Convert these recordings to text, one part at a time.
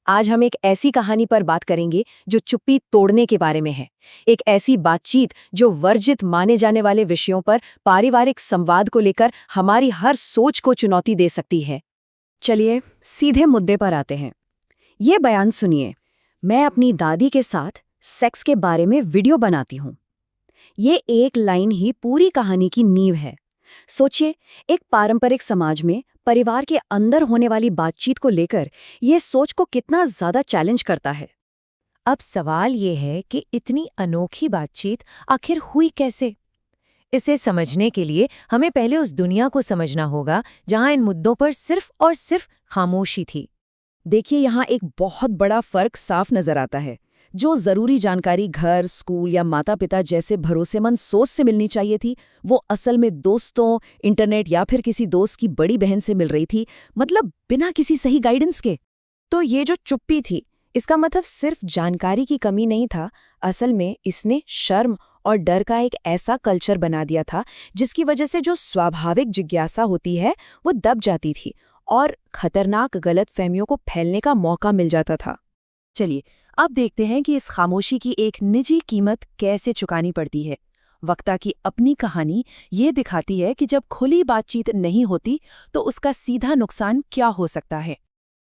आज हम एक ऐसी कहानी पर बात करेंगे जो चुप्पी तोड़ने के बारे में है। एक ऐसी बातचीत जो वर्जित माने जाने वाले विषयों पर पारिवारिक संवाद को लेकर हमारी हर सोच को चुनौती दे सकती है। चलिए सीधे मुद्दे पर आते हैं। ये बयान सुनिए, मैं अपनी दादी के साथ सेक्स के बारे में वीडियो बनाती हूँ। ये एक लाइन ही पूरी कहानी की नींव है। सोचिए, एक पारंपरिक समाज में परिवार के अंदर होने वाली बातचीत को लेकर ये सोच को कितना ज्यादा चैलेंज करता है। अब सवाल ये है कि इतनी अनोखी बातचीत आखिर हुई कैसे? इसे समझने के लिए हमें पहले उस दुनिया को समझना होगा जहां इन मुद्दों पर सिर्फ और सिर्फ खामोशी थी। देखिए, यहाँ एक बहुत बड़ा फर्क साफ नजर आता है। जो जरूरी जानकारी घर, स्कूल या माता पिता जैसे भरोसेमंद सोर्स से मिलनी चाहिए थी, वो असल में दोस्तों, इंटरनेट या फिर किसी दोस्त की बड़ी बहन से मिल रही थी, मतलब बिना किसी सही गाइडेंस के। तो ये जो चुप्पी थी, इसका मतलब सिर्फ जानकारी की कमी नहीं था। असल में इसने शर्म और डर का एक ऐसा कल्चर बना दिया था जिसकी वजह से जो स्वाभाविक जिज्ञासा होती है वो दब जाती थी और खतरनाक गलतफहमियों को फैलने का मौका मिल जाता था। चलिए अब देखते हैं कि इस खामोशी की एक निजी कीमत कैसे चुकानी पड़ती है। वक्ता की अपनी कहानी ये दिखाती है कि जब खुली बातचीत नहीं होती तो उसका सीधा नुकसान क्या हो सकता है।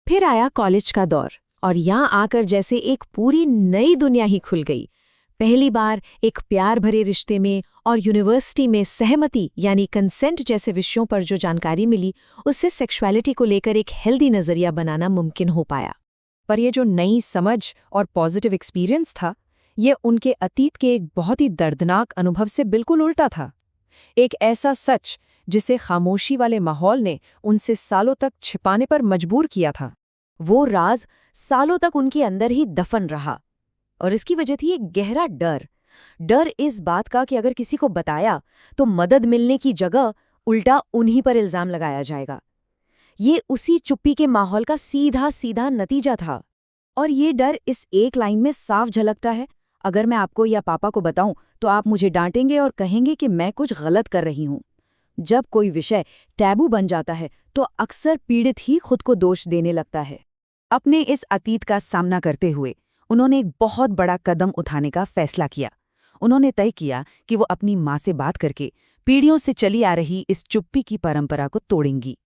फिर आया कॉलेज का दौर और यहाँ आकर जैसे एक पूरी नई दुनिया ही खुल गई। पहली बार एक प्यार भरे रिश्ते में और यूनिवर्सिटी में सहमति यानी कंसेंट जैसे विषयों पर जो जानकारी मिली, उससे सेक्सुअलिटी को लेकर एक हेल्दी नजरिया बनाना मुमकिन हो पाया। पर ये जो नई समझ और पॉजिटिव एक्सपीरियंस था, ये उनके अतीत के एक बहुत ही दर्दनाक अनुभव से बिल्कुल उल्टा था। एक ऐसा सच जिसे खामोशी वाले माहौल ने उनसे सालों तक छिपाने पर मजबूर किया था। वो राज सालों तक उनके अंदर ही दफन रहा और इसकी वजह थी एक गहरा डर इस बात का कि अगर किसी को बताया तो मदद मिलने की जगह उल्टा उन्हीं पर इल्जाम लगाया जाएगा। ये उसी चुप्पी के माहौल का सीधा सीधा नतीजा था। और ये डर इस एक लाइन में साफ झलकता है, अगर मैं आपको या पापा को बताऊं तो आप मुझे डांटेंगे और कहेंगे कि मैं कुछ गलत कर रही हूं। जब कोई विषय टैबू बन जाता है तो अक्सर पीड़ित ही खुद को दोष देने लगता है। अपने इस अतीत का सामना करते हुए उन्होंने एक बहुत बड़ा कदम उठाने का फैसला किया। उन्होंने तय किया कि वो अपनी माँ से बात करके पीढ़ियों से चली आ रही इस चुप्पी की परंपरा को तोड़ेंगी।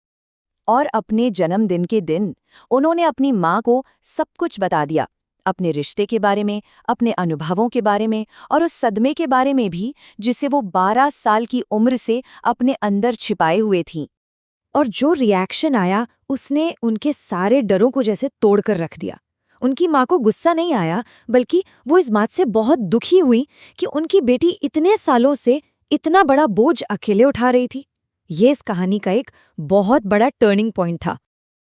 और अपने जन्मदिन के दिन उन्होंने अपनी माँ को सब कुछ बता दिया, अपने रिश्ते के बारे में, अपने अनुभवों के बारे में और उस सदमे के बारे में भी जिसे वो 12 साल की उम्र से अपने अंदर छिपाए हुए थीं। और जो रिएक्शन आया उसने उनके सारे डरों को जैसे तोड़कर रख दिया। उनकी माँ को गुस्सा नहीं आया, बल्कि वो इस बात से बहुत दुखी हुई कि उनकी बेटी इतने सालों से इतना बड़ा बोझ अकेले उठा रही थी। ये इस कहानी का एक बहुत बड़ा टर्निंग पॉइंट था।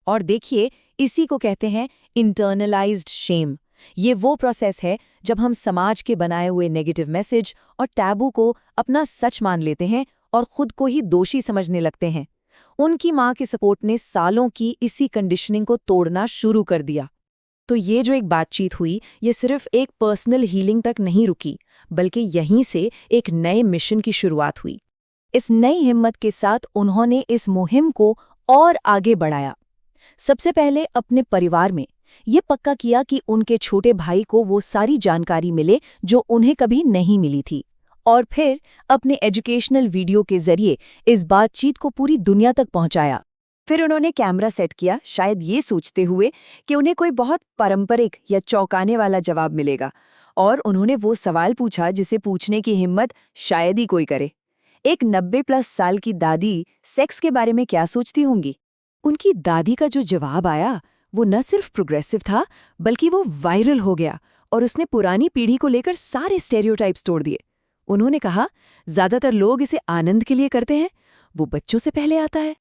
और देखिए, इसी को कहते हैं इंटरनलाइज्ड शेम। ये वो प्रोसेस है जब हम समाज के बनाए हुए नेगेटिव मैसेज और टैबू को अपना सच मान लेते हैं और खुद को ही दोषी समझने लगते हैं। उनकी माँ के सपोर्ट ने सालों की इसी कंडीशनिंग को तोड़ना शुरू कर दिया। तो ये जो एक बातचीत हुई, ये सिर्फ एक पर्सनल हीलिंग तक नहीं रुकी, बल्कि यहीं से एक नए मिशन की शुरुआत हुई। इस नई हिम्मत के साथ उन्होंने इस मुहिम को और आगे बढ़ाया। सबसे पहले अपने परिवार में ये पक्का किया कि उनके छोटे भाई को वो सारी जानकारी मिले जो उन्हें कभी नहीं मिली थी। और फिर अपने एजुकेशनल वीडियो के जरिए इस बातचीत को पूरी दुनिया तक पहुंचाया। फिर उन्होंने कैमरा सेट किया, शायद ये सोचते हुए कि उन्हें कोई बहुत पारंपरिक या चौंकाने वाला जवाब मिलेगा। और उन्होंने वो सवाल पूछा जिसे पूछने की हिम्मत शायद ही कोई करे। एक 90+ साल की दादी सेक्स के बारे में क्या सोचती होंगी? उनकी दादी का जो जवाब आया वो न सिर्फ प्रोग्रेसिव था, बल्कि वो वायरल हो गया और उसने पुरानी पीढ़ी को लेकर सारे स्टेरियोटाइप्स तोड़ दिए। उन्होंने कहा, ज्यादातर लोग इसे आनंद के लिए करते हैं, वो बच्चों से पहले आता है।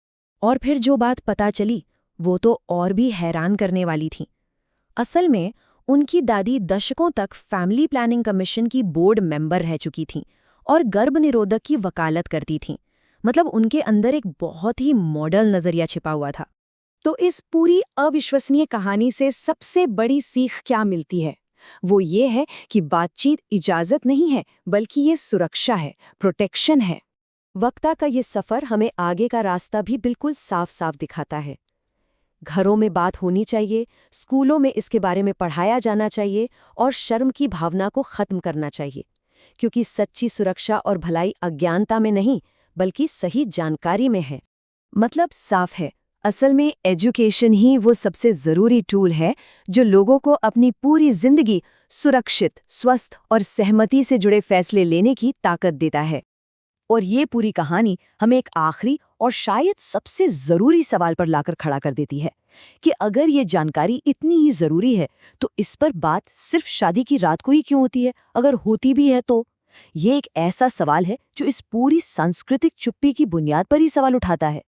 और फिर जो बात पता चली वो तो और भी हैरान करने वाली थी। असल में उनकी दादी दशकों तक फैमिली प्लानिंग कमीशन की बोर्ड मेंबर रह चुकी थीं और गर्भनिरोधक की वकालत करती थीं। मतलब उनके अंदर एक बहुत ही मॉडल नजरिया छिपा हुआ था। तो इस पूरी अविश्वसनीय कहानी से सबसे बड़ी सीख क्या मिलती है? वो ये है कि बातचीत इजाजत नहीं है, बल्कि ये सुरक्षा है, प्रोटेक्शन है। वक्ता का ये सफर हमें आगे का रास्ता भी बिल्कुल साफ साफ दिखाता है। घरों में बात होनी चाहिए, स्कूलों में इसके बारे में पढ़ाया जाना चाहिए और शर्म की भावना को खत्म करना चाहिए, क्योंकि सच्ची सुरक्षा और भलाई अज्ञानता में नहीं बल्कि सही जानकारी में है। मतलब साफ है, असल में एजुकेशन ही वो सबसे ज़रूरी टूल है जो लोगों को अपनी पूरी जिंदगी सुरक्षित, स्वस्थ और सहमति से जुड़े फैसले लेने की ताकत देता है। और ये पूरी कहानी हमें एक आखिरी और शायद सबसे ज़रूरी सवाल पर लाकर खड़ा कर देती है कि अगर ये जानकारी इतनी ही ज़रूरी है तो इस पर बात सिर्फ शादी की रात को ही क्यों होती है, अगर होती भी है तो? ये एक ऐसा सवाल है जो इस पूरी सांस्कृतिक चुप्पी की बुनियाद पर ही सवाल उठाता है।